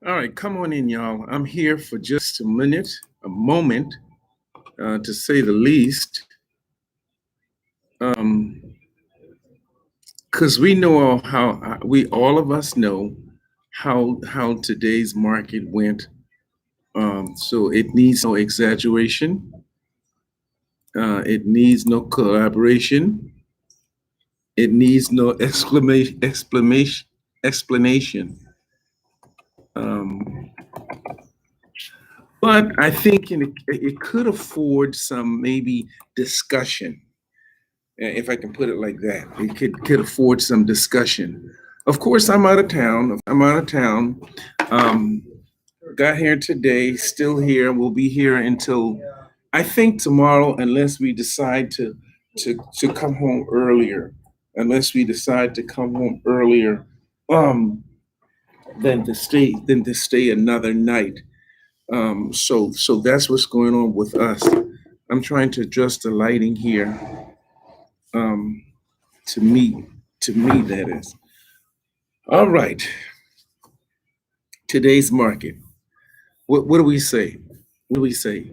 All right, come on in, y'all. I'm here for just a moment, to say the least, because we know we all of us know how today's market went. So it needs no exaggeration. It needs no collaboration. It needs no explanation. Um, but I think it could afford some maybe discussion, if I can put it like that. It could afford some discussion. Of course, I'm out of town. Um, got here today, still here. We'll be here until I think tomorrow, unless we decide to come home earlier. Unless we decide to come home earlier, um, than to stay another night. So that's what's going on with us. I'm trying to adjust the lighting here. Um, to me, that is. All right. Today's market. What do we say? What do we say?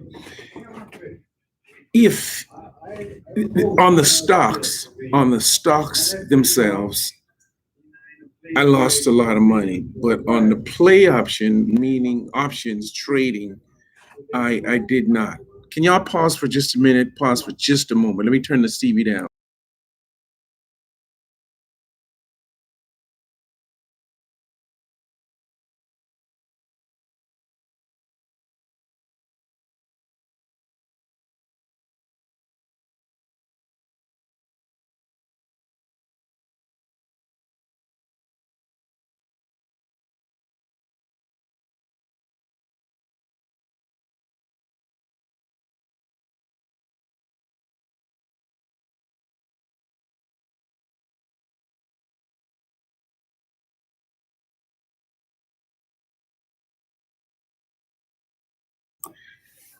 If on the stocks themselves, I lost a lot of money, but on the play option, meaning options trading, I did not. Can y'all pause for just a minute? Pause for just a moment. Let me turn the TV down.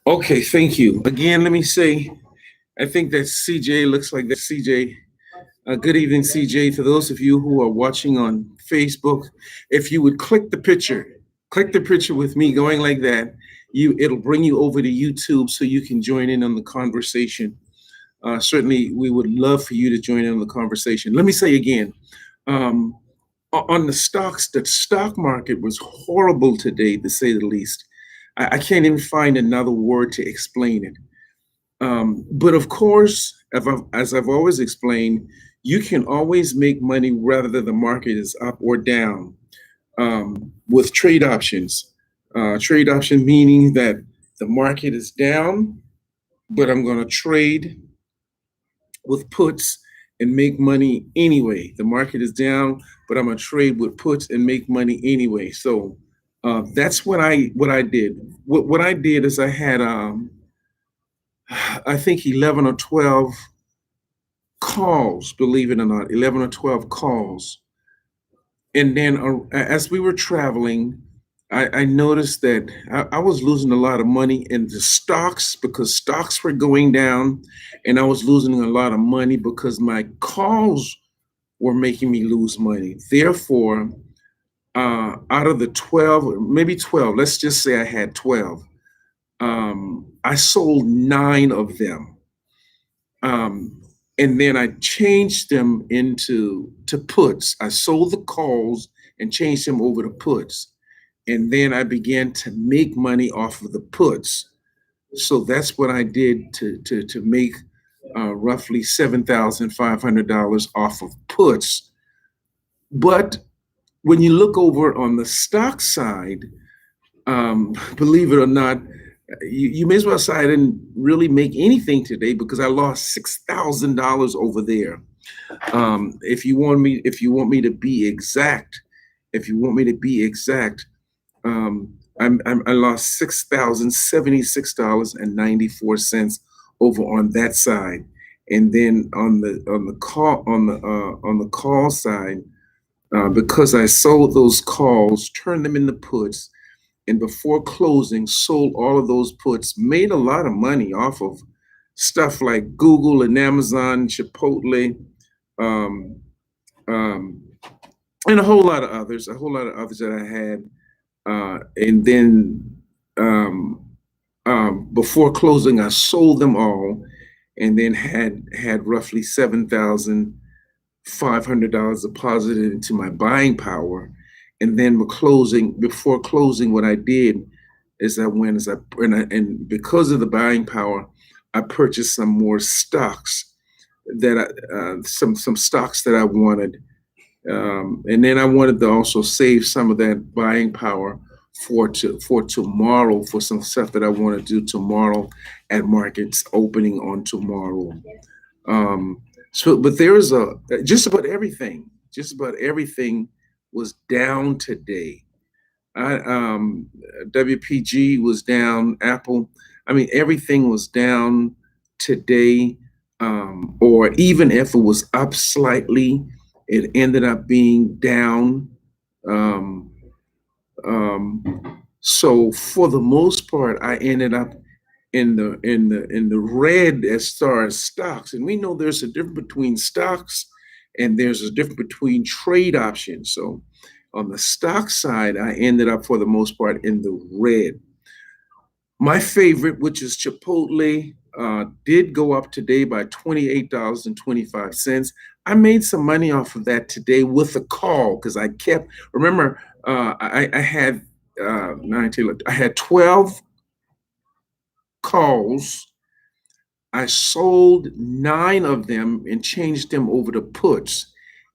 Okay, thank you. Again, let me say, I think that CJ looks like that CJ. Good evening, CJ. To those of you who are watching on Facebook, if you would click the picture with me going like that, it'll bring you over to YouTube so you can join in on the conversation. Certainly, we would love for you to join in on the conversation. Let me say again, um, on the stock market was horrible today, to say the least. I can't even find another word to explain it. But of course, as I've always explained, you can always make money whether the market is up or down, with trade options. Trade option meaning that the market is down, but I'm going to trade with puts and make money anyway. The market is down, but I'm going to trade with puts and make money anyway. So that's what I did. What I did is I had I think 11 or 12 calls, believe it or not, 11 or 12 calls. And then as we were traveling, I noticed that I was losing a lot of money in the stocks because stocks were going down, and I was losing a lot of money because my calls were making me lose money. Therefore, out of the 12, maybe 12, let's just say I had 12, I sold nine of them. Um, and then I changed them into to puts. I sold the calls and changed them over to puts. And then I began to make money off of the puts. So that's what I did to make roughly $7,500 off of puts. But when you look over on the stock side, believe it or not, you may as well say I didn't really make anything today because I lost $6,000 over there. If you want me to be exact, if you want me to be exact, I lost $6,076.94 over on that side, and then on the call side, because I sold those calls, turned them into puts, and before closing, sold all of those puts, made a lot of money off of stuff like Google and Amazon, Chipotle, um, um, and a whole lot of others that I had. And then before closing, I sold them all, and then had roughly $7,500 deposited into my buying power. And then before closing, what I did is I went as I and because of the buying power, I purchased some more stocks that some stocks that I wanted, and then I wanted to also save some of that buying power for tomorrow, for some stuff that I want to do tomorrow at markets opening on tomorrow. But there is a just about everything was down today. I WPG was down, Apple. I mean, everything was down today. Or even if it was up slightly, it ended up being down. Um, so for the most part, I ended up in the red as far as stocks. And we know there's a difference between stocks and there's a difference between trade options. So on the stock side, I ended up for the most part in the red. My favorite, which is Chipotle, did go up today by $28.25. I made some money off of that today with a call because remember, I had 19, I had 12 calls. I sold 9 of them and changed them over to puts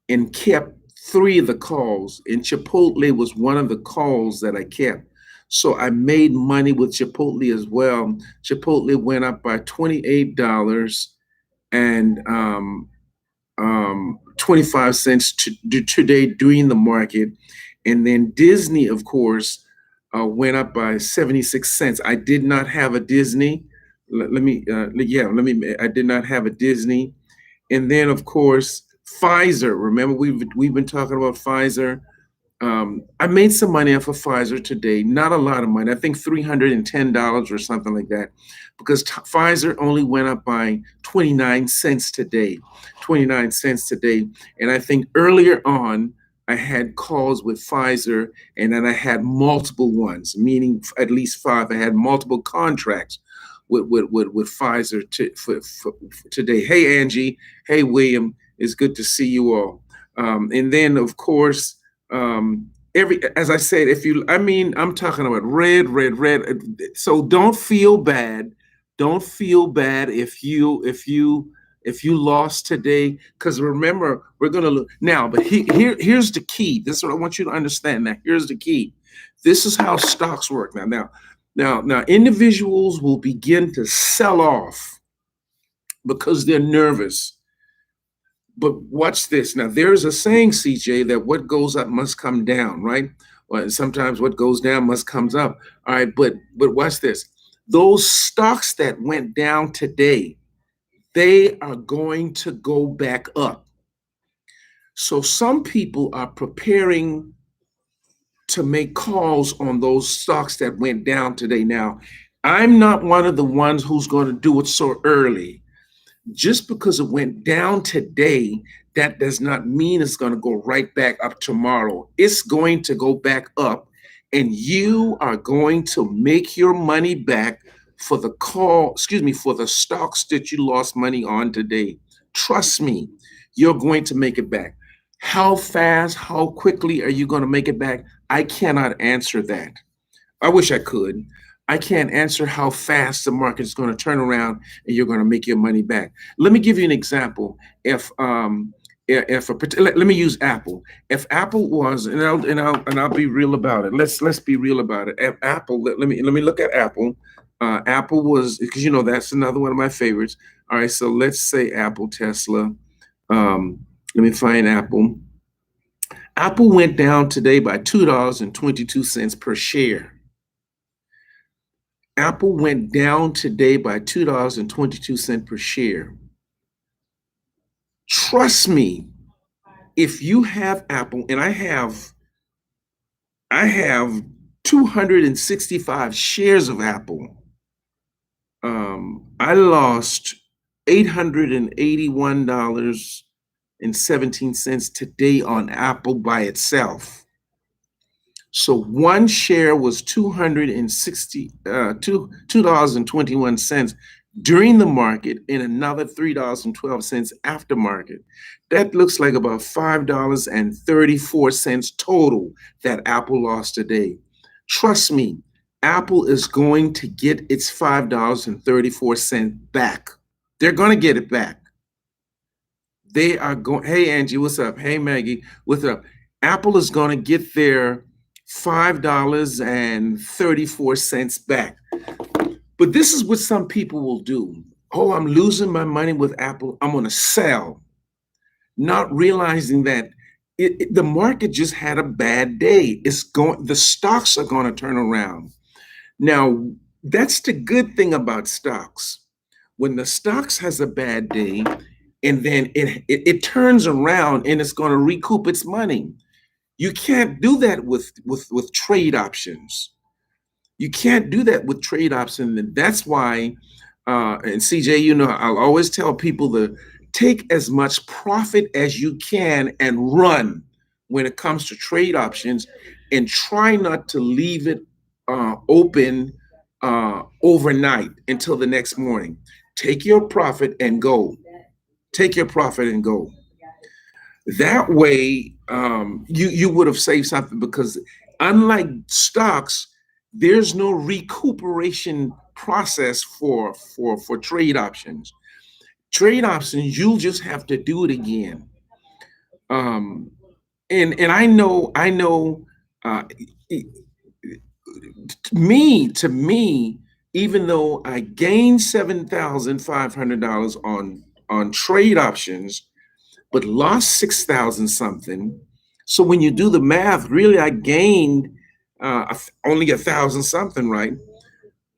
and kept 3 of the calls. And Chipotle was one of the calls that I kept. So I made money with Chipotle as well. Chipotle went up by $28 and 25 cents today during the market. And then Disney, of course, went up by 76 cents. I did not have a Disney. I did not have a Disney. And then, of course, Pfizer. Remember, we've been talking about Pfizer. I made some money off of Pfizer today. Not a lot of money. I think $310 or something like that, because Pfizer only went up by 29 cents today. 29 cents today. And I think earlier on, I had calls with Pfizer, and then I had multiple ones, meaning at least 5. I had multiple contracts with Pfizer for today. Hey, Angie. Hey, William. It's good to see you all. And then, of course, as I said, I'm talking about red, red, red. So don't feel bad. Don't feel bad if you lost today, because remember, we're gonna look now. But here's the key. This is what I want you to understand. Now, here's the key. This is how stocks work. Now, individuals will begin to sell off because they're nervous. But watch this. Now, there's a saying, CJ, that what goes up must come down, right? Well, sometimes what goes down must comes up. All right, but watch this. Those stocks that went down today, they are going to go back up. So some people are preparing to make calls on those stocks that went down today. Now, I'm not one of the ones who's going to do it so early. Just because it went down today, that does not mean it's going to go right back up tomorrow. It's going to go back up, and you are going to make your money back for for the stocks that you lost money on today. Trust me, you're going to make it back. How fast, how quickly are you going to make it back? I cannot answer that. I wish I could. I can't answer how fast the market is going to turn around and you're going to make your money back. Let me give you an example. Let me use Apple. If Apple was, and I'll be real about it. Let's be real about it. If Apple, let me look at Apple. Apple was, because that's another one of my favorites. All right, so let's say Apple, Tesla. Let me find Apple. Apple went down today by $2.22 per share. Apple went down today by $2.22 per share. Trust me, if you have Apple, and I have 265 shares of Apple. I lost $881.17 today on Apple by itself. So one share was 260 $2 and 21 cents during the market, and another $3.12 after market. That looks like about $5 and 34 cents total that Apple lost today. Trust me, Apple is going to get its $5 and 34 cents back. They're going to get it back. They are going, hey Angie, what's up? Hey Maggie, what's up? Apple is going to get their $5 and 34 cents back. But this is what some people will do. Oh, I'm losing my money with Apple. I'm going to sell, not realizing that the market just had a bad day. The stocks are going to turn around. Now, that's the good thing about stocks. When the stocks has a bad day, and then it turns around and it's going to recoup its money. You can't do that with trade options. You can't do that with trade options, and that's why. And CJ, I'll always tell people to take as much profit as you can and run when it comes to trade options, and try not to leave it open overnight until the next morning. Take your profit and go. Take your profit and go. That way, you would have saved something, because unlike stocks, there's no recuperation process for trade options. Trade options, you'll just have to do it again. Um, and I know, uh, to me, even though I gained $7,500 on trade options, but lost 6,000 something. So when you do the math, really I gained only 1,000 something, right?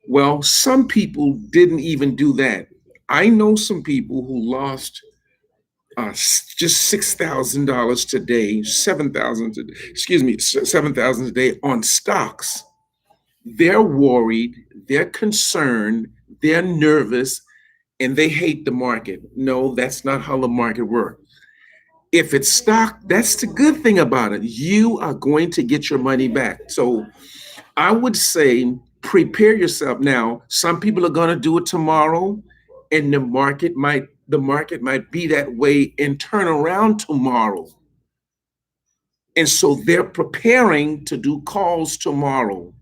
Well, some people didn't even do that. I know some people who lost just $6,000 today, 7,000 today, excuse me, 7,000 today on stocks. They're worried, they're concerned, they're nervous, and they hate the market. No, that's not how the market works. If it's stock, that's the good thing about it. You are going to get your money back. So I would say prepare yourself now. Some people are going to do it tomorrow, and the market might be that way and turn around tomorrow. And so they're preparing to do calls tomorrow.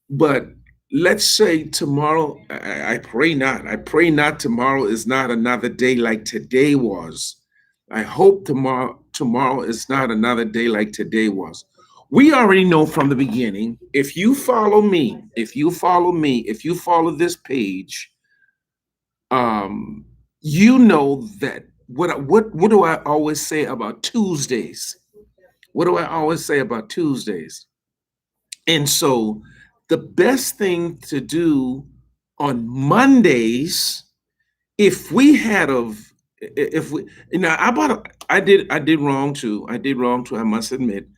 But let's say tomorrow, I pray not. I pray not tomorrow is not another day like today was. I hope tomorrow is not another day like today was. We already know from the beginning, if you follow this page, um, you know that what do I always say about Tuesdays? What do I always say about Tuesdays? And so the best thing to do on Mondays, if we had of if we now I bought a, I did wrong too. I did wrong too, I must admit.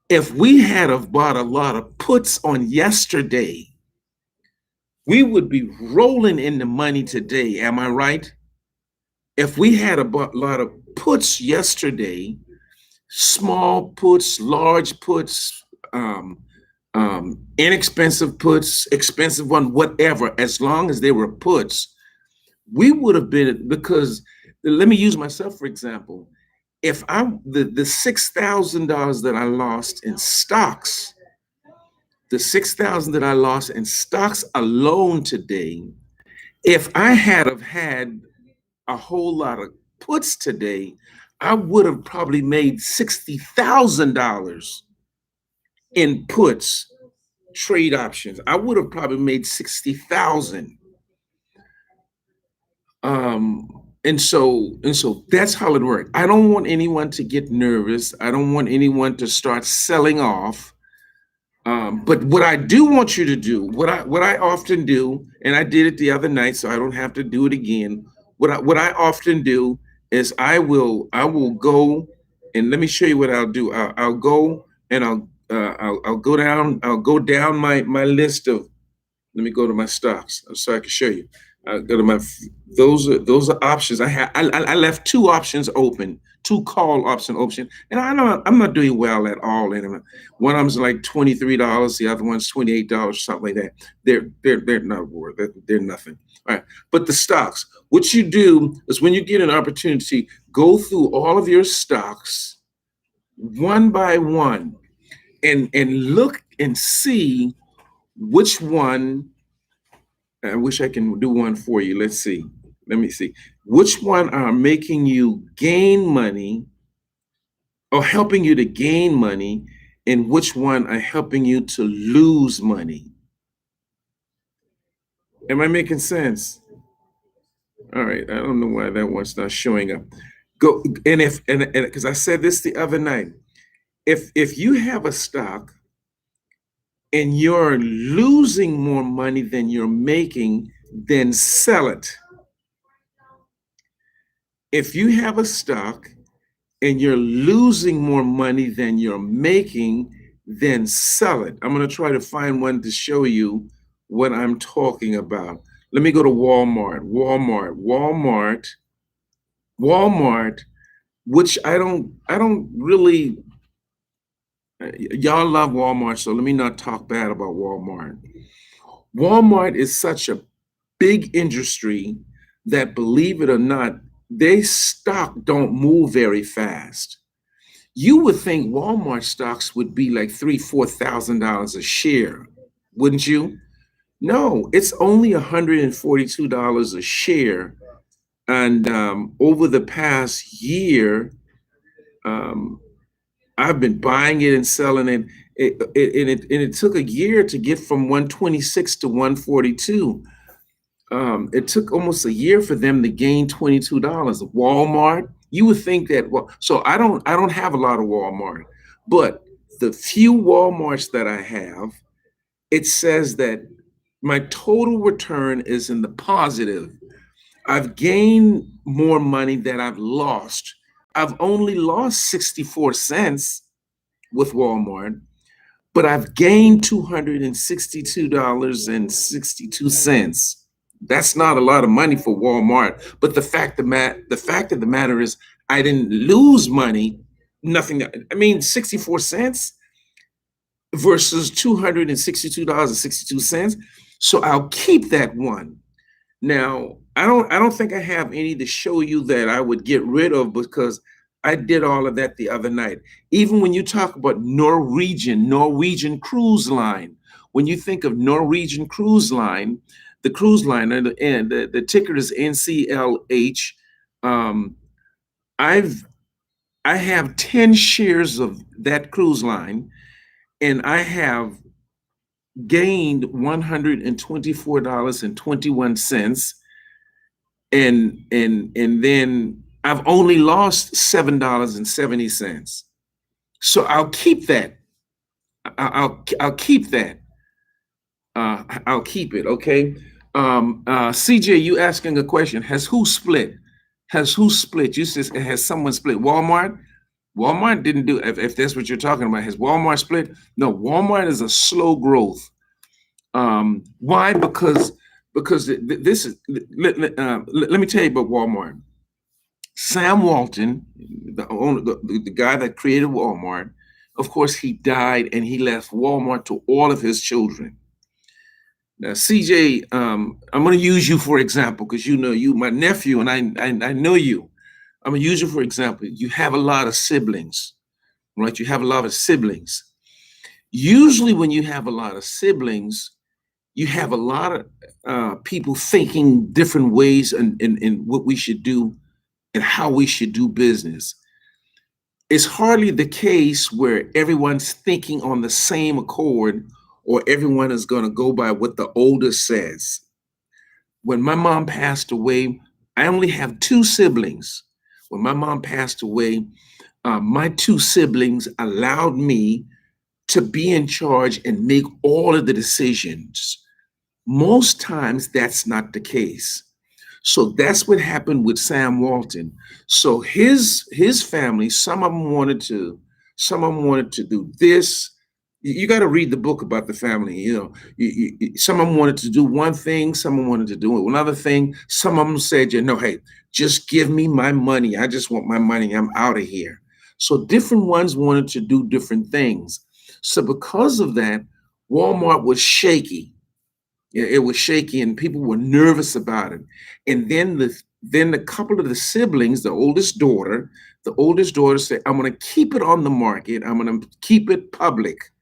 If we had of bought a lot of puts on yesterday, we would be rolling in the money today. Am I right? If we had a lot of puts yesterday, small puts, large puts, inexpensive puts, expensive one, whatever, as long as they were puts, we would have been, because let me use myself for example. If I the $6,000 that I lost in stocks, the 6,000 that I lost in stocks alone today, if I had have had a whole lot of puts today, I would have probably made $60,000 in puts trade options. I would have probably made 60,000. And so that's how it worked. I don't want anyone to get nervous. I don't want anyone to start selling off. But what I do want you to do, what I often do, and I did it the other night, so I don't have to do it again. What I often do is I will go, and let me show you what I'll do. I'll go and I'll go down my list of. Let me go to my stocks so I can show you. Go to my. Those are options. I left two options open, two call option, and I know I'm not doing well at all in them. One of them's like $23, the other one's $28, something like that. They're not worth it. They're nothing. All right, but the stocks. What you do is when you get an opportunity, go through all of your stocks one by one and look and see which one. I wish I can do one for you. Let's see. Let me see. Which one are making you gain money or helping you to gain money, and which one are helping you to lose money? Am I making sense? All right. I don't know why that one's not showing up. Go and if and because I said this the other night. If you have a stock and you're losing more money than you're making, then sell it. If you have a stock and you're losing more money than you're making, then sell it. I'm going to try to find one to show you what I'm talking about. Let me go to Walmart. Walmart, which I don't really, y'all love Walmart, so let me not talk bad about Walmart. Walmart is such a big industry that, believe it or not, their stock don't move very fast. You would think Walmart stocks would be like $3,000, $4,000 a share, wouldn't you? No, it's only $142 a share. And over the past year, um, I've been buying it and selling it. And it took a year to get from 126 to 142. It took almost a year for them to gain $22. Walmart, you would think that, well, so I don't have a lot of Walmart, but the few Walmarts that I have, it says that my total return is in the positive. I've gained more money than I've lost. I've only lost 64 cents with Walmart, but I've gained $262.62. That's not a lot of money for Walmart. But the fact of the matter is, I didn't lose money. Nothing. I mean, 64 cents versus $262.62. So I'll keep that one. Now, I don't think I have any to show you that I would get rid of, because I did all of that the other night. Even when you talk about Norwegian Cruise Line, when you think of Norwegian Cruise Line, the cruise line and the ticker is NCLH. Um, I've I have 10 shares of that cruise line, and I have gained $124.21, and then I've only lost $7.70. So I'll keep that. I'll keep that. I'll keep it. Okay. CJ, you asking a question? Has who split? Has who split? You says, has someone split? Walmart. Walmart didn't do. If that's what you're talking about, has Walmart split? No. Walmart is a slow growth. Why? Because this is. Let me tell you about Walmart. Sam Walton, the owner, the guy that created Walmart, of course, he died and he left Walmart to all of his children. Now, CJ, I'm going to use you for example, because you know you, my nephew, and I know you. I'm going to use you for example. You have a lot of siblings, right? You have a lot of siblings. Usually, when you have a lot of siblings, you have a lot of people thinking different ways and what we should do and how we should do business. It's hardly the case where everyone's thinking on the same accord, or everyone is going to go by what the oldest says. When my mom passed away, I only have two siblings. When my mom passed away, my two siblings allowed me to be in charge and make all of the decisions. Most times, that's not the case. So that's what happened with Sam Walton. So his family, some of them wanted to do this, You got to read the book about the family. Some of them wanted to do one thing, some of them wanted to do another thing. Some of them said, hey, just give me my money. I just want my money. I'm out of here. So different ones wanted to do different things. So because of that, Walmart was shaky. Yeah, it was shaky, and people were nervous about it. And then the couple of the siblings, the oldest daughter said, "I'm going to keep it on the market. I'm going to keep it public."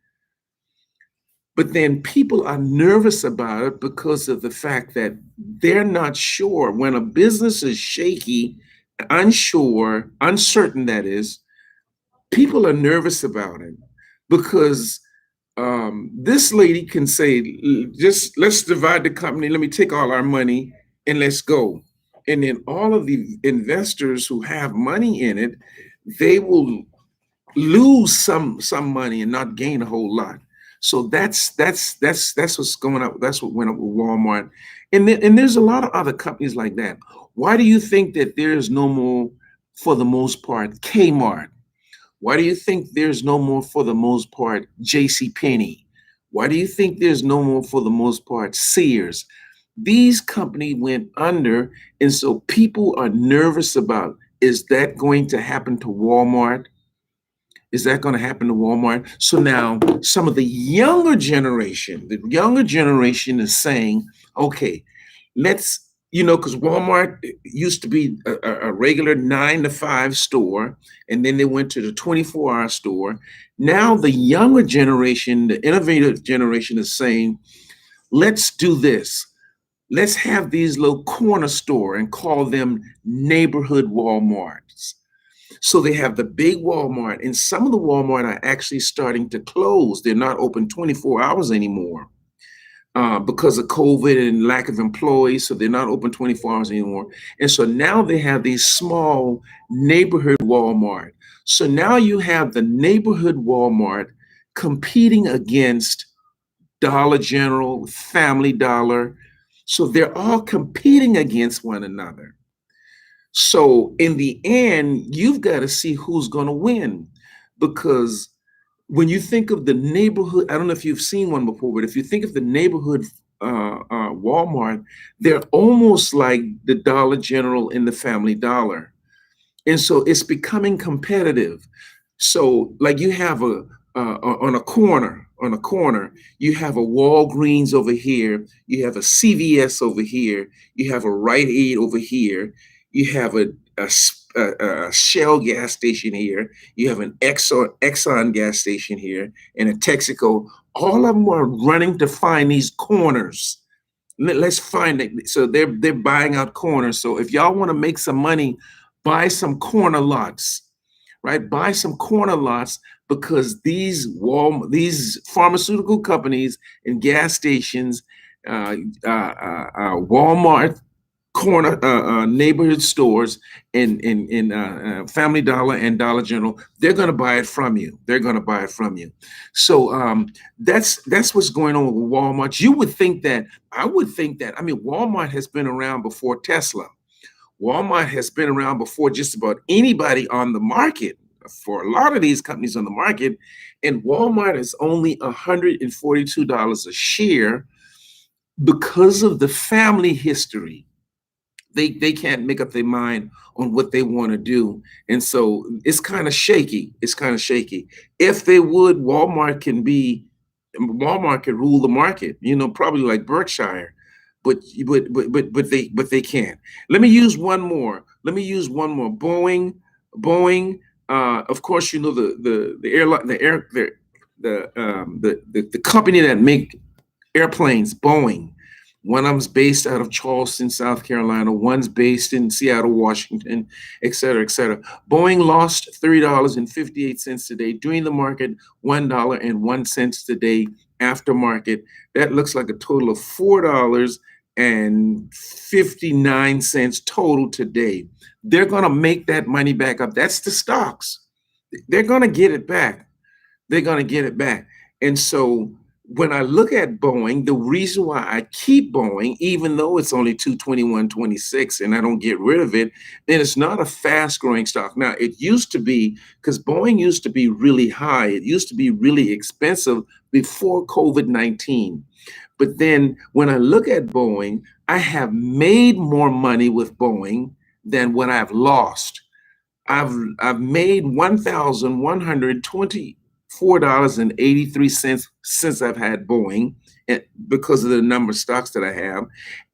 But then people are nervous about it because of the fact that they're not sure. When a business is shaky, unsure, uncertain, that is, people are nervous about it because this lady can say, just let's divide the company, let me take all our money and let's go. And then all of the investors who have money in it, they will lose some money and not gain a whole lot. So that's what's going up. That's what went up with Walmart, and there's a lot of other companies like that. Why do you think that there's no more, for the most part, Kmart? Why do you think there's no more, for the most part, J.C. Penney? Why do you think there's no more, for the most part, Sears? These companies went under, and so people are nervous about, is that going to happen to Walmart? Is that going to happen to Walmart? So now some of the younger generation is saying, okay, let's, because Walmart used to be a regular 9 to 5 store, and then they went to the 24-hour store. Now the younger generation, the innovative generation is saying, let's do this. Let's have these little corner store and call them neighborhood Walmarts. So they have the big Walmart, and some of the Walmart are actually starting to close. They're not open 24 hours anymore because of COVID and lack of employees. So they're not open 24 hours anymore. And so now they have these small neighborhood Walmart. So now you have the neighborhood Walmart competing against Dollar General, Family Dollar. So they're all competing against one another. So in the end, you've got to see who's going to win, because when you think of the neighborhood, I don't know if you've seen one before, but if you think of the neighborhood Walmart, they're almost like the Dollar General and the Family Dollar. And so it's becoming competitive. So like you have on a corner, you have a Walgreens over here, you have a CVS over here, you have a Rite Aid over here, you have a Shell gas station here, you have an Exxon gas station here, and a Texaco. All of them are running to find these corners. Let's find it. So they're buying out corners. So if y'all want to make some money, buy some corner lots, right? Buy some corner lots, because these pharmaceutical companies and gas stations, Walmart, corner neighborhood stores, and Family Dollar and Dollar General, they're going to buy it from you. They're going to buy it from you. So that's what's going on with Walmart. I would think that, I mean, Walmart has been around before Tesla. Walmart has been around before just about anybody on the market, for a lot of these companies on the market, and Walmart is only $142 a share because of the family history. They can't make up their mind on what they want to do, and so it's kind of shaky. It's kind of shaky. If they would, Walmart could rule the market, probably like Berkshire, but they can't. Let me use one more. Boeing. Of course, the airline, the company that make airplanes, Boeing. One of them's based out of Charleston, South Carolina. One's based in Seattle, Washington, et cetera, et cetera. Boeing lost $3.58 today. During the market, $1.01 today. After market, that looks like a total of $4.59 total today. They're going to make that money back up. That's the stocks. They're going to get it back. They're going to get it back. And so when I look at Boeing, the reason why I keep Boeing, even though it's only 221.26 and I don't get rid of it, then it's not a fast growing stock. Now, it used to be, because Boeing used to be really high, it used to be really expensive before COVID-19. But then when I look at Boeing, I have made more money with Boeing than what I've lost. I've made $1,124.83 since I've had Boeing, because of the number of stocks that I have.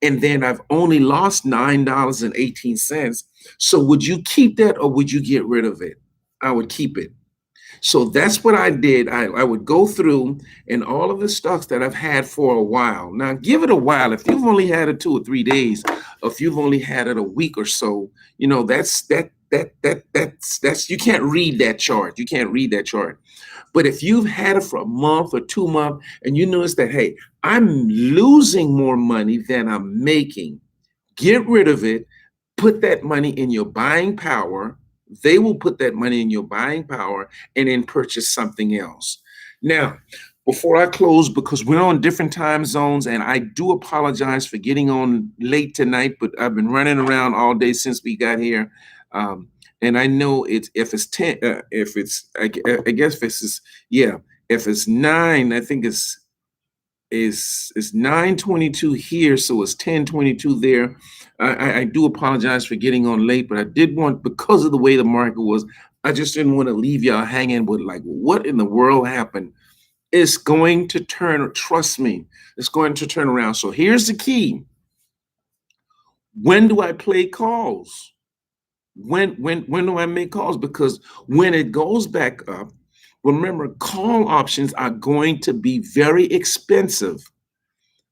And then I've only lost $9.18. So would you keep that or would you get rid of it? I would keep it. So that's what I did. I would go through and all of the stocks that I've had for a while. Now, give it a while. If you've only had it 2 or 3 days, or if you've only had it a week or so, that's you can't read that chart. You can't read that chart. But if you've had it for a month or 2 months and you notice that, hey, I'm losing more money than I'm making, get rid of it, put that money in your buying power. They will put that money in your buying power and then purchase something else. Now, before I close, because we're on different time zones, and I do apologize for getting on late tonight, but I've been running around all day since we got here. Um, and I know it's if it's 10, if it's I guess if it's yeah, if it's 9, I think it's 9:22 here, so it's 10:22 there. I do apologize for getting on late, but I did want, because of the way the market was, I just didn't want to leave y'all hanging with like, what in the world happened? It's going to turn, trust me, it's going to turn around. So here's the key. When do I play calls? When do I make calls? Because when it goes back up, remember, call options are going to be very expensive,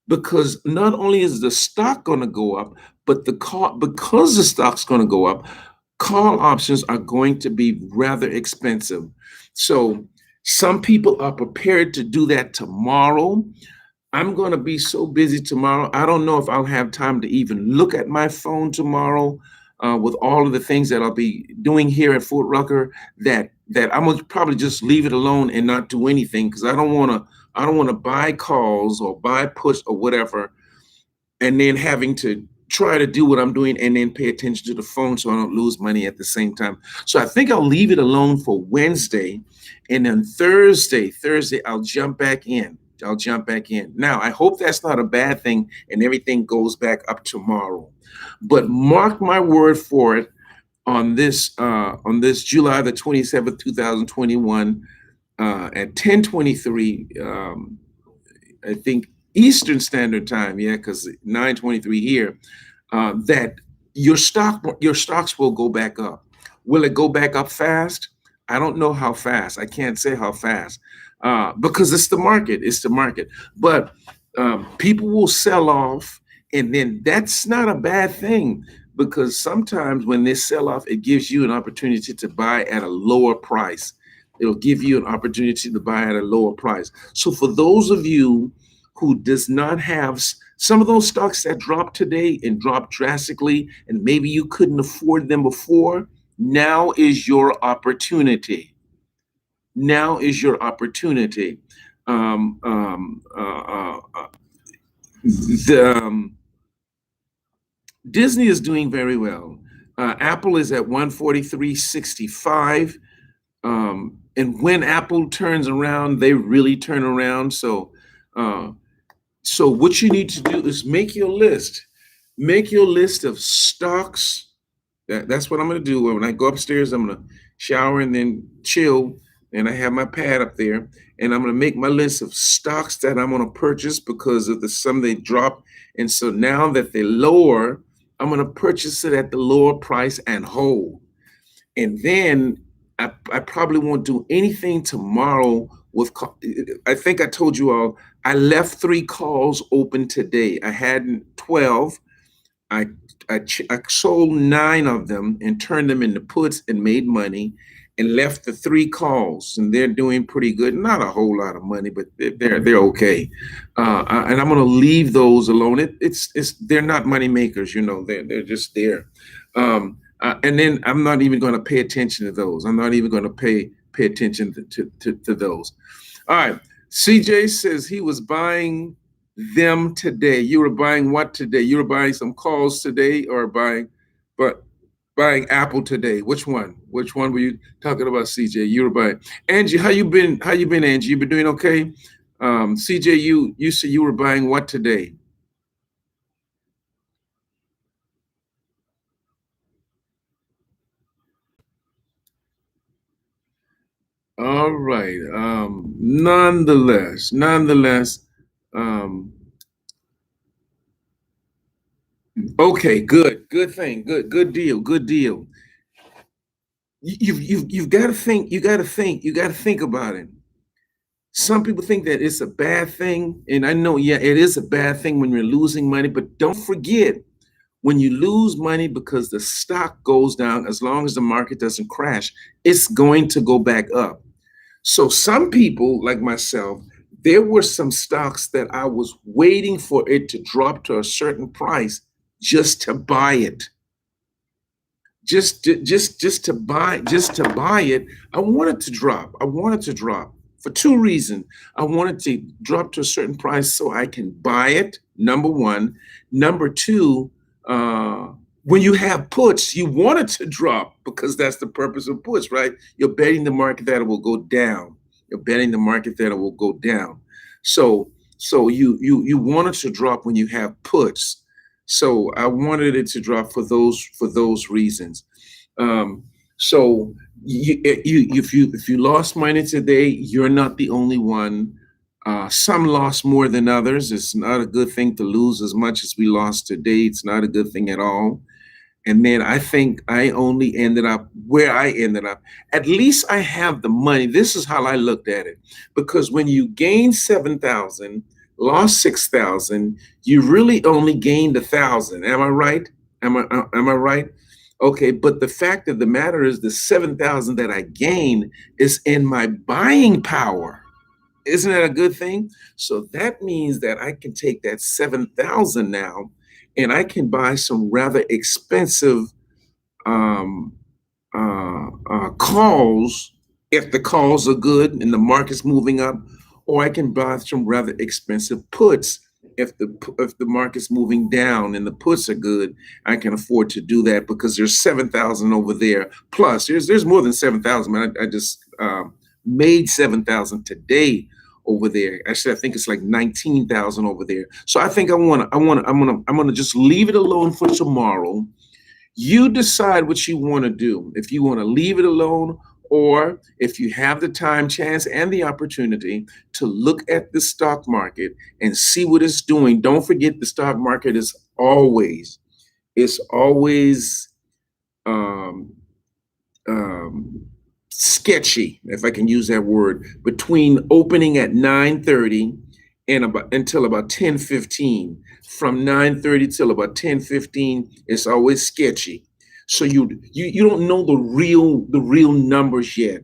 because not only is the stock going to go up, but because the stock's going to go up, call options are going to be rather expensive. So some people are prepared to do that tomorrow. I'm going to be so busy tomorrow. I don't know if I'll have time to even look at my phone tomorrow, with all of the things that I'll be doing here at Fort Rucker. That I'm gonna probably just leave it alone and not do anything, because I don't want to buy calls or buy puts or whatever, and then having to try to do what I'm doing and then pay attention to the phone so I don't lose money at the same time. So I think I'll leave it alone for Wednesday. And then Thursday, I'll jump back in. I'll jump back in. Now, I hope that's not a bad thing and everything goes back up tomorrow. But mark my word for it, on this July the 27th, 2021, at 10:23, I think Eastern Standard Time, yeah, because 9:23 here, that your stocks will go back up. Will it go back up fast? I don't know how fast. I can't say how fast, because it's the market. It's the market. But people will sell off, and then that's not a bad thing, because sometimes when they sell off, it gives you an opportunity to buy at a lower price. It'll give you an opportunity to buy at a lower price. So for those of you who does not have some of those stocks that dropped today and dropped drastically, and maybe you couldn't afford them before, now is your opportunity. Now is your opportunity. Um, um, uh, uh, uh, the Disney is doing very well. Apple is at 143.65. And when Apple turns around, they really turn around. Uh, so what you need to do is make your list. Make your list of stocks. That's what I'm going to do. When I go upstairs, I'm going to shower and then chill. And I have my pad up there. And I'm going to make my list of stocks that I'm going to purchase because of the some they drop. And so now that they're lower, I'm going to purchase it at the lower price and hold. And then I probably won't do anything tomorrow with. I think I told you all, I left 3 calls open today. I had 12. I I sold 9 of them and turned them into puts and made money, and left the 3 calls, and they're doing pretty good. Not a whole lot of money, but they're okay. And I'm going to leave those alone. It's they're not money makers, they're just there. And then I'm not even going to pay attention to those. I'm not even going to pay attention to those. All right. CJ says he was buying them today. You were buying what today? You were buying some calls today, or but buying Apple today? Which one? Which one were you talking about, CJ? You were buying. Angie, how you been? How you been, Angie? You been doing okay? CJ, you said you were buying what today? All right. Nonetheless, um, okay, good thing, good deal, good deal. You've got to think, you got to think about it. Some people think that it's a bad thing, and I know, yeah, it is a bad thing when you're losing money, but don't forget, when you lose money because the stock goes down, as long as the market doesn't crash, it's going to go back up. So some people like myself, there were some stocks that I was waiting for it to drop to a certain price just to buy it. Just to buy it. I wanted to drop. I wanted to drop for two reasons. I wanted to drop to a certain price so I can buy it. Number one. Number two, when you have puts, you want it to drop because that's the purpose of puts, right? You're betting the market that it will go down. You're betting the market that it will go down. So you want it to drop when you have puts. So I wanted it to drop for those reasons. Um, so if you lost money today, you're not the only one. Some lost more than others. It's not a good thing to lose as much as we lost today. It's not a good thing at all. And then I think I only ended up where I ended up. At least I have the money. This is how I looked at it. Because when you gain 7,000, lost 6,000, you really only gained 1,000. Am I right? Am I right? Okay, but the fact of the matter is the 7,000 that I gained is in my buying power. Isn't that a good thing? So that means that I can take that 7,000 now and I can buy some rather expensive um, calls if the calls are good and the market's moving up, or I can buy some rather expensive puts if the market's moving down and the puts are good. I can afford to do that because there's 7,000 over there. Plus, there's more than 7,000. Man, I just made 7,000 today over there. Actually, I think it's like 19,000 over there. So I think I'm gonna just leave it alone for tomorrow. You decide what you want to do. If you want to leave it alone, or if you have the time, chance, and the opportunity to look at the stock market and see what it's doing. Don't forget the stock market is always um, um, sketchy, if I can use that word, between opening at 9:30 and about until about 10:15. From 9:30 till about 10:15, it's always sketchy. So you don't know the real numbers yet.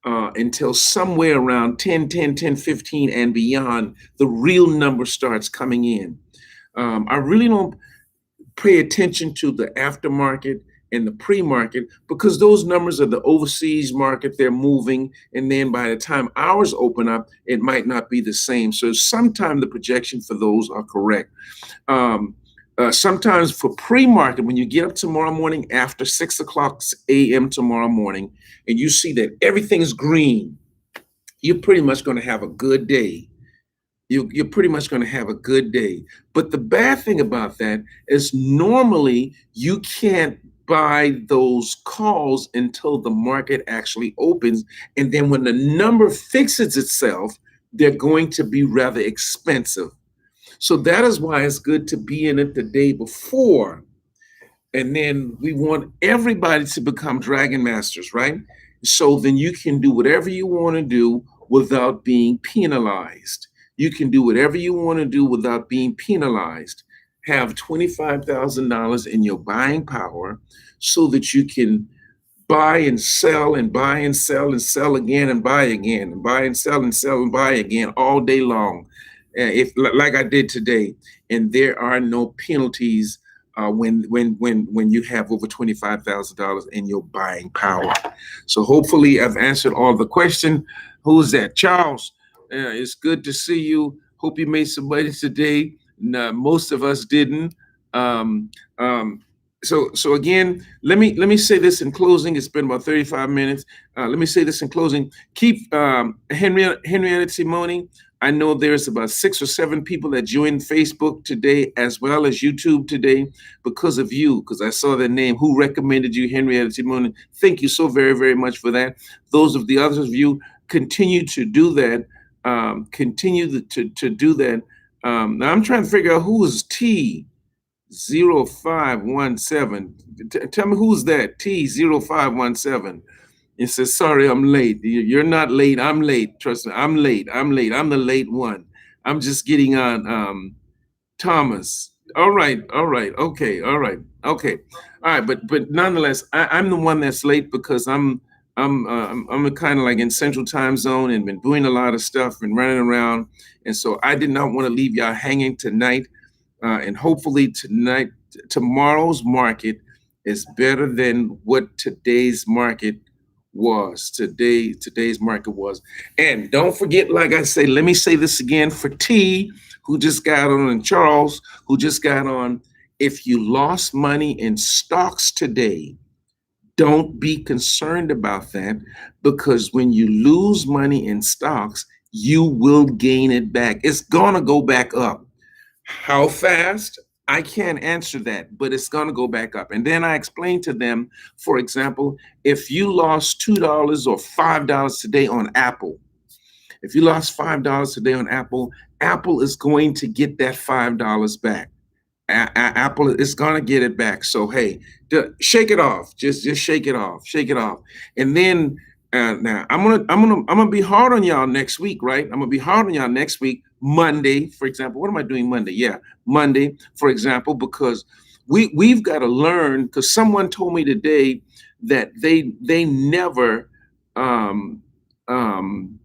Until somewhere around 10:15 and beyond, the real number starts coming in. I really don't pay attention to the aftermarket and the pre-market because those numbers are the overseas market. They're moving, and then by the time ours open up, it might not be the same. So sometimes the projection for those are correct. Sometimes for pre-market, when you get up tomorrow morning after 6 o'clock a.m. tomorrow morning, and you see that everything's green, you're pretty much going to have a good day. You're pretty much going to have a good day. But the bad thing about that is normally you can't buy those calls until the market actually opens. And then when the number fixes itself, they're going to be rather expensive. So that is why it's good to be in it the day before. And then we want everybody to become Dragon Masters, right? So then you can do whatever you want to do without being penalized. You can do whatever you want to do without being penalized. Have $25,000 in your buying power so that you can buy and sell and buy and sell and sell again and buy again and buy and sell and buy again all day long. If like I did today, and there are no penalties when you have over $25,000 in your buying power. So hopefully I've answered all the question. Who's that? Charles. It's good to see you. Hope you made some money today. No, most of us didn't. Um, um, so again, let me say this in closing. It's been about 35 minutes. Let me say this in closing. Keep Henrietta Simone. I know there's about 6 or 7 people that joined Facebook today as well as YouTube today because of you, because I saw their name. Who recommended you, Henrietta Simone? Thank you so very, very much for that. Those of the others of you, continue to do that. To do that. Now I'm trying to figure out who is T0517. Tell me who's that T0517. It says, sorry, I'm late. You're not late. I'm late. Trust me, I'm late. I'm late. I'm the late one. I'm just getting on Thomas. All right. All right. Okay. All right. Okay. All right. But nonetheless, I'm the one that's late because I'm kind of like in Central Time Zone and been doing a lot of stuff and running around, and so I did not want to leave y'all hanging tonight. And hopefully tomorrow's market is better than what today's market was. Today's market was. And don't forget, like I say, let me say this again for T, who just got on, and Charles, who just got on. If you lost money in stocks today, don't be concerned about that, because when you lose money in stocks, you will gain it back. It's gonna go back up. How fast? I can't answer that, but it's going to go back up. And then I explained to them, for example, if you lost $2 or $5 today on Apple, if you lost $5 today on Apple, Apple is going to get that $5 back. Apple is going to get it back. So hey, shake it off. Just shake it off. Shake it off. And then now I'm gonna be hard on y'all next week, right? I'm gonna be hard on y'all next week, Monday, for example. What am I doing Monday? Yeah, Monday, for example, because we've got to learn. Because someone told me today that they never um um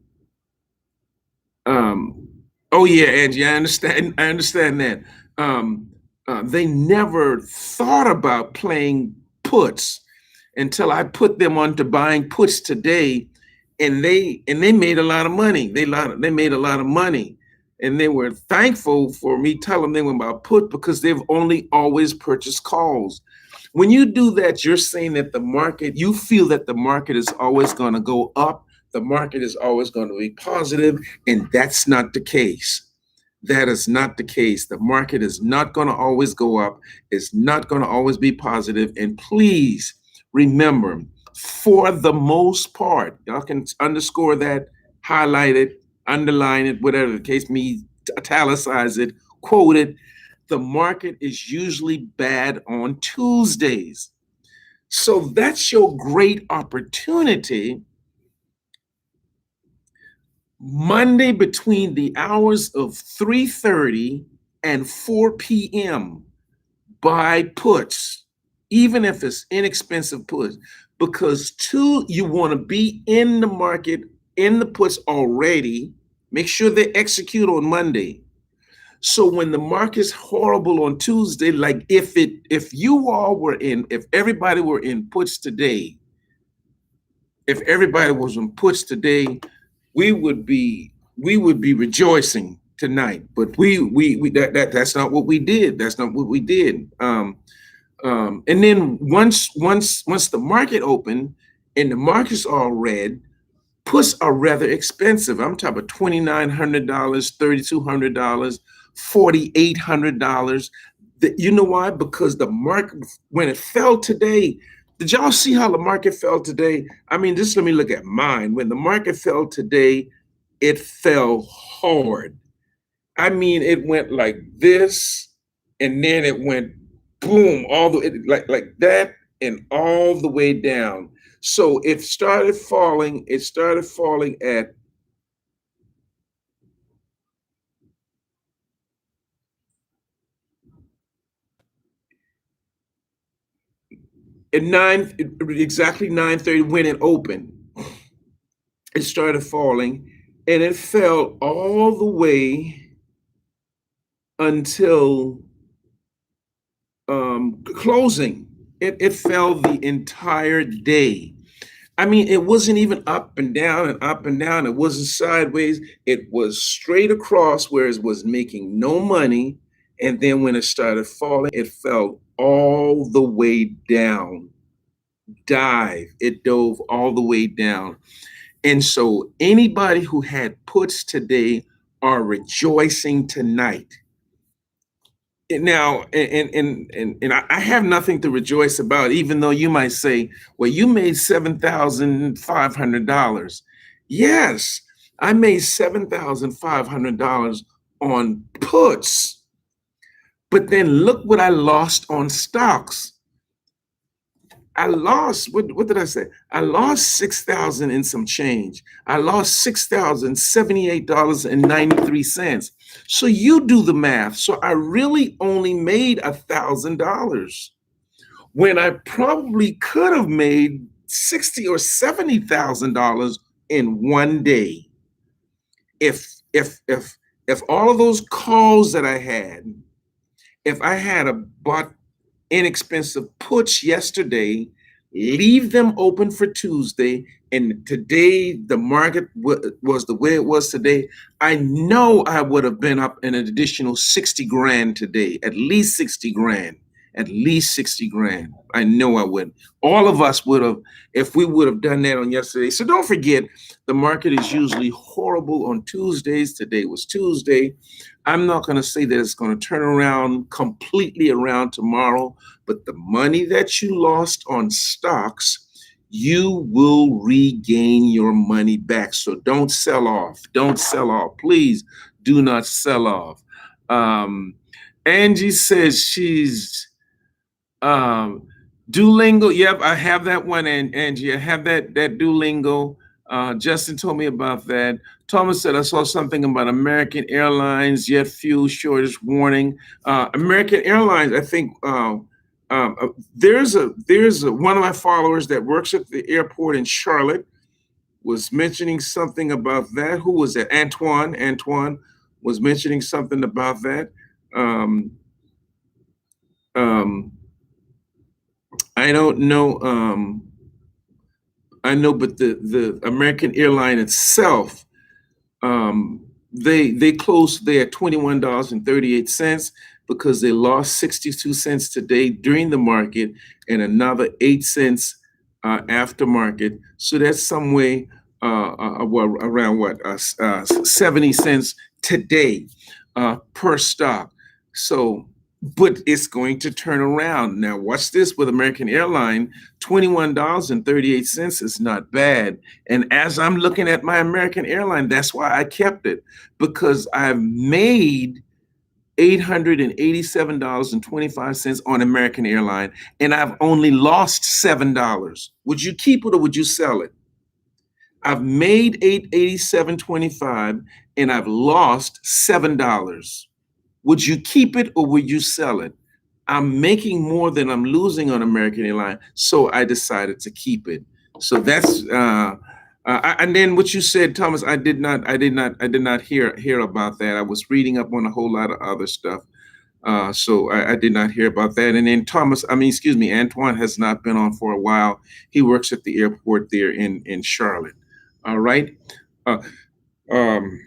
um oh yeah, Angie, I understand that. Um they never thought about playing puts until I put them onto buying puts today, and they made a lot of money. They made a lot of money, and they were thankful for me telling them about put, because they've only always purchased calls. When you do that, you're saying that you feel that the market is always going to go up, the market is always going to be positive, and that's not the case. That is not the case. The market is not going to always go up. It's not going to always be positive. And please remember, for the most part, y'all can underscore that, highlight it, underline it, whatever the case may, italicize it, quote it. The market is usually bad on Tuesdays. So that's your great opportunity Monday between the hours of 3:30 and 4 p.m. Buy puts, even if it's inexpensive puts, because you want to be in the market in the puts already. Make sure they execute on Monday. So when the market's horrible on Tuesday, like if everybody were in puts today, if everybody was in puts today, we would be rejoicing tonight. But that's not what we did. That's not what we did. And then once the market opened and the market's all red, puts are rather expensive. I'm talking about $2,900, $3,200, $4,800. You know why? Because the market, when it fell today, did y'all see how the market fell today? I mean, just let me look at mine. When the market fell today, it fell hard. I mean, it went like this, and then it went boom, like that, and all the way down. So it started falling. It started falling at exactly 9:30 when it opened. It started falling, and it fell all the way until closing. It fell the entire day. I mean, it wasn't even up and down and up and down. It wasn't sideways. It was straight across where it was making no money. And then when it started falling, it fell all the way down. It dove all the way down. And so anybody who had puts today are rejoicing tonight. And now, and I have nothing to rejoice about, even though you might say, well, you made $7,500. Yes, I made $7,500 on puts, but then look what I lost on stocks. I lost, what did I say? I lost 6,000 and some change. I lost $6,078.93. So you do the math. So I really only made $1,000 when I probably could have made 60 or $70,000 in one day. If all of those calls that I had, if I had bought inexpensive puts yesterday, leave them open for Tuesday, and today the market was the way it was today, I know I would have been up an additional 60 grand today, at least 60 grand. At least 60 grand. I know I would. All of us would have, if we would have done that on yesterday. So don't forget, the market is usually horrible on Tuesdays. Today was Tuesday. I'm not going to say that it's going to turn around completely around tomorrow, but the money that you lost on stocks, you will regain your money back. So don't sell off. Don't sell off. Please do not sell off. Angie says she's Duolingo. Yep, I have that one, and Angie, I have that Duolingo. Justin told me about that. Thomas said I saw something about American Airlines jet fuel shortage warning. American Airlines, I think there's one of my followers that works at the airport in Charlotte was mentioning something about that. Who was that? Antoine. Antoine was mentioning something about that. Um, um, I don't know. I know, but the American airline itself, they closed there at $21.38 because they lost 62 cents today during the market and another 8 cents after market. So that's some way well, around what 70 cents today per stock. So but it's going to turn around. Now, watch this with American Airline, $21.38 is not bad. And as I'm looking at my American Airline, that's why I kept it, because I've made $887.25 on American Airline, and I've only lost $7. Would you keep it or would you sell it? I've made $887.25 and I've lost $7. Would you keep it or would you sell it? I'm making more than I'm losing on American Airlines, so I decided to keep it. So that's and then what you said, Thomas. I did not hear about that. I was reading up on a whole lot of other stuff, so I did not hear about that. And then Thomas, I mean, excuse me, Antoine has not been on for a while. He works at the airport there in Charlotte. All right. Uh, um,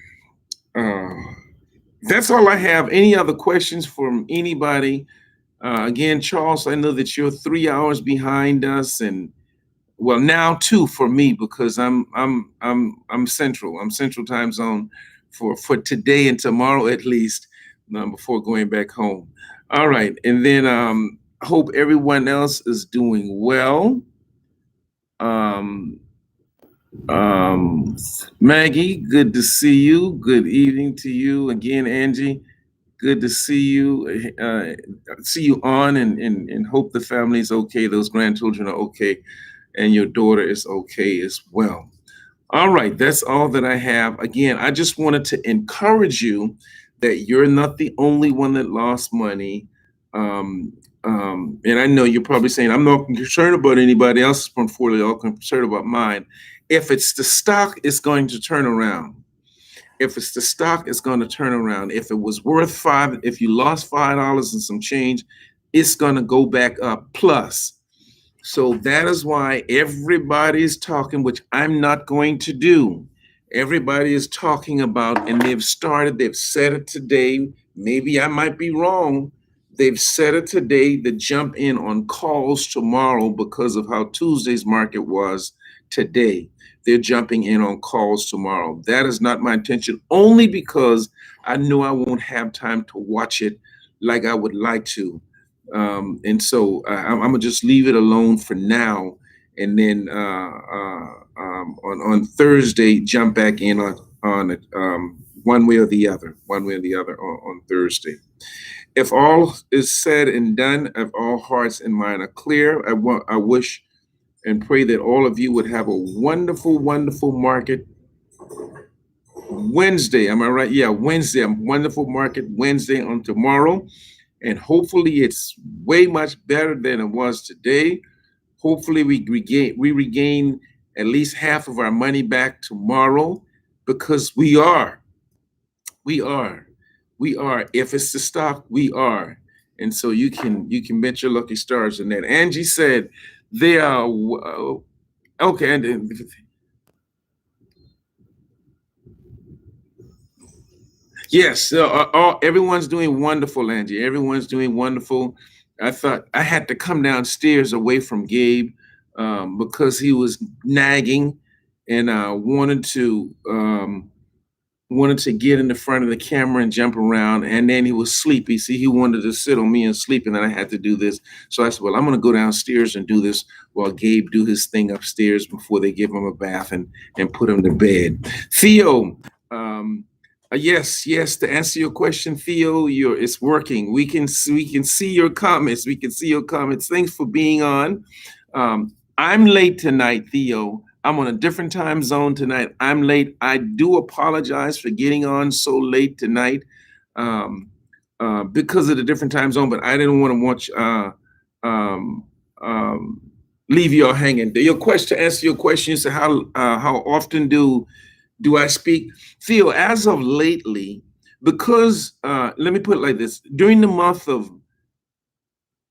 uh, that's all I have. Any other questions from anybody? Again, Charles, I know that you're 3 hours behind us, and well, now two for me because I'm central. I'm central time zone for today and tomorrow at least, before going back home. All right, and then hope everyone else is doing well. Um, um, Maggie, good to see you. Good evening to you again, Angie. Good to see you. See you on, and hope the family is okay. Those grandchildren are okay, and your daughter is okay as well. All right, that's all that I have. Again, I just wanted to encourage you that you're not the only one that lost money. Um, and I know you're probably saying, I'm not concerned about anybody else's portfolio, I'm concerned about mine. If it's the stock, it's going to turn around. If it's the stock, it's going to turn around. If it was worth five, if you lost $5 and some change, it's going to go back up plus. So that is why everybody is talking, which I'm not going to do. Everybody is talking about, and they've said it today. Maybe I might be wrong. They've said it today to jump in on calls tomorrow because of how Tuesday's market was today. They're jumping in on calls tomorrow. That is not my intention, only because I know I won't have time to watch it like I would like to. And so I'm gonna just leave it alone for now, and then on Thursday jump back in on it, one way or the other, on Thursday. If all is said and done, if all hearts and mind are clear, I wish and pray that all of you would have a wonderful, wonderful market Wednesday. Am I right? Yeah, Wednesday. A wonderful market Wednesday on tomorrow, and hopefully it's way much better than it was today. Hopefully we regain at least half of our money back tomorrow, because we are we are. If it's the stock, we are. And so you can bet your lucky stars on that. Angie said they are okay. And yes, everyone's doing wonderful, Angie. Everyone's doing wonderful. I thought I had to come downstairs away from Gabe, because he was nagging, and wanted to get in the front of the camera and jump around, and then he was sleepy. See, he wanted to sit on me and sleep, and then I had to do this. So I said, well, I'm going to go downstairs and do this while Gabe do his thing upstairs before they give him a bath and put him to bed. Theo, yes, yes. To answer your question, Theo, it's working. We can see your comments. We can see your comments. Thanks for being on. I'm late tonight, Theo. I'm on a different time zone tonight. I'm late. I do apologize for getting on so late tonight, um, because of the different time zone. But I didn't want to um, um, leave you all hanging. Your question, to answer your question, you said how often do I speak? Theo, as of lately, because let me put it like this: during the month of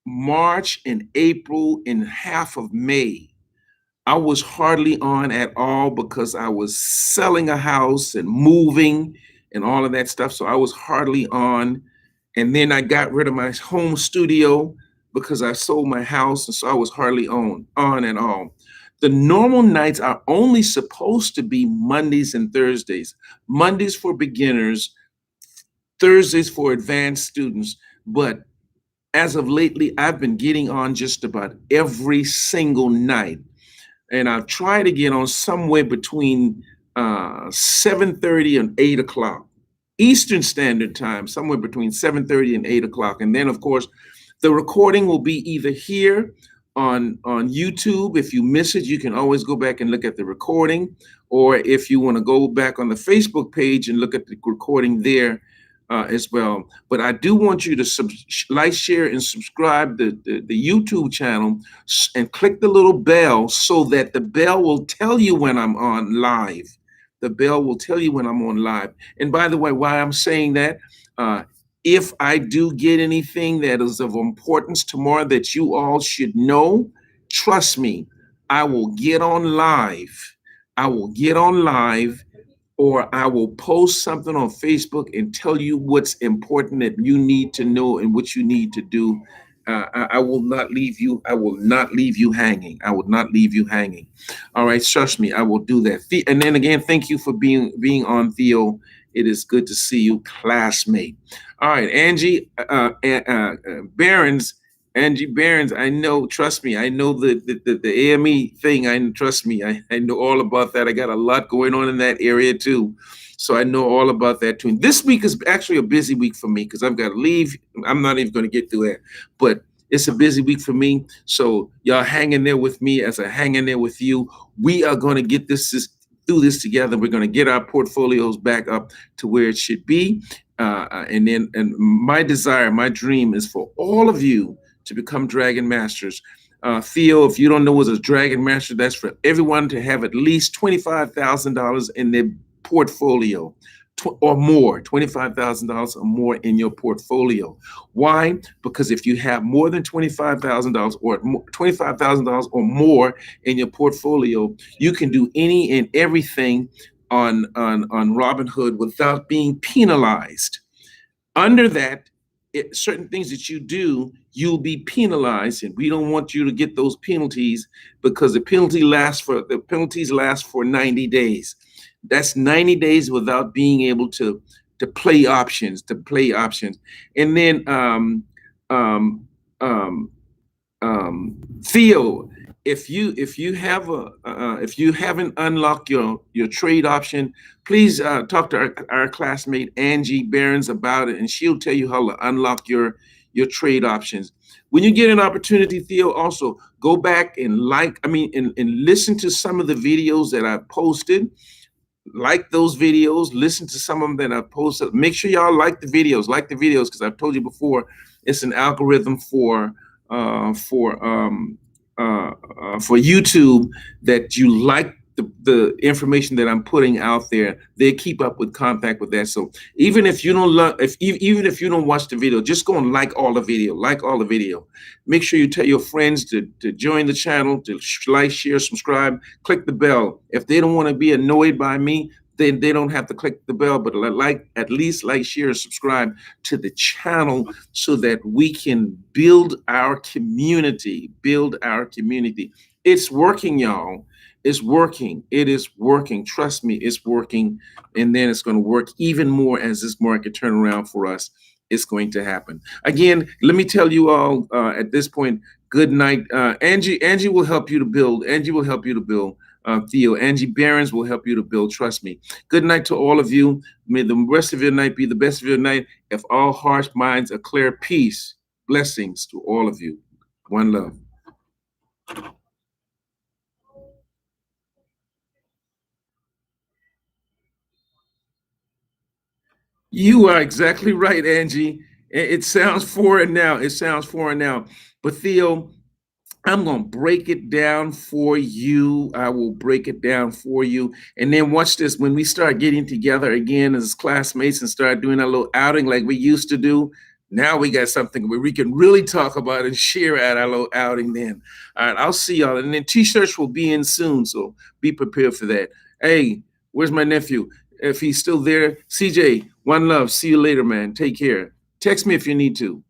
March and April and half of May, I was hardly on at all because I was selling a house and moving and all of that stuff. So I was hardly on. And then I got rid of my home studio because I sold my house. And so I was hardly on at all. The normal nights are only supposed to be Mondays and Thursdays. Mondays for beginners, Thursdays for advanced students. But as of lately, I've been getting on just about every single night, and I've tried to get on somewhere between 7:30 and 8 o'clock Eastern Standard Time, somewhere between 7:30 and 8 o'clock. And then, of course, the recording will be either here on YouTube. If you miss it, you can always go back and look at the recording, or if you want to go back on the Facebook page and look at the recording there as well. But I do want you to like, share, and subscribe the YouTube channel, and click the little bell so that the bell will tell you when I'm on live. The bell will tell you when I'm on live. And by the way, why I'm saying that, if I do get anything that is of importance tomorrow that you all should know, trust me, I will get on live. I will get on live, or I will post something on Facebook and tell you what's important that you need to know and what you need to do. I will not leave you. I will not leave you hanging. I will not leave you hanging. All right, trust me, I will do that. And then again, thank you for being on, Theo. It is good to see you, classmate. All right, Barons. Angie Barons, I know, trust me, I know the AME thing. Trust me, I know all about that. I got a lot going on in that area too. So I know all about that too. And this week is actually a busy week for me because I've got to leave. I'm not even going to get through that, but it's a busy week for me. So y'all hang in there with me as I hang in there with you. We are going to get through this together. We're going to get our portfolios back up to where it should be. And my desire, my dream is for all of you to become Dragon Masters. Theo, if you don't know what a Dragon Master, that's for everyone to have at least $25,000 in their portfolio. or more, $25,000 or more in your portfolio. Why? Because if you have more than $25,000 or $25,000 or more in your portfolio, you can do any and everything on Robinhood without being penalized. Under that, certain things that you do, you'll be penalized, and we don't want you to get those penalties because the penalties last for 90 days. That's 90 days without being able to play options. And then um um Theo, if you haven't unlocked your trade option, please talk to our classmate Angie Behrens about it, and she'll tell you how to unlock your trade options. When you get an opportunity, Theo, also go back and and listen to some of the videos that I posted. Like those videos, listen to some of them that I posted. Make sure y'all like the videos, because I've told you before, it's an algorithm uh, for um, for YouTube, that you like the information that I'm putting out there. They keep up with contact with that. So even if you don't love, if even if you don't watch the video, just go and like all the video. Like all the video. Make sure you tell your friends to join the channel, to like, share, subscribe, click the bell. If they don't want to be annoyed by me, then they don't have to click the bell, but at least like, share, subscribe to the channel so that we can build our community. Build our community. It's working, y'all. It's working. It is working. Trust me, it's working. And then it's going to work even more as this market turn around for us. It's going to happen. Again, let me tell you all at this point, good night. Angie will help you to build. Angie will help you to build. Theo, Angie Behrens will help you to build. Trust me. Good night to all of you. May the rest of your night be the best of your night. If all hearts, minds are clear, peace, blessings to all of you. One love. You are exactly right, Angie. It sounds foreign now. It sounds foreign now. But Theo, I'm going to break it down for you. I will break it down for you. And then watch this. When we start getting together again as classmates and start doing a little outing like we used to do, now we got something where we can really talk about and share at our little outing then. All right, I'll see y'all. And then t-shirts will be in soon, so be prepared for that. Hey, where's my nephew? If he's still there, CJ, one love. See you later, man. Take care. Text me if you need to.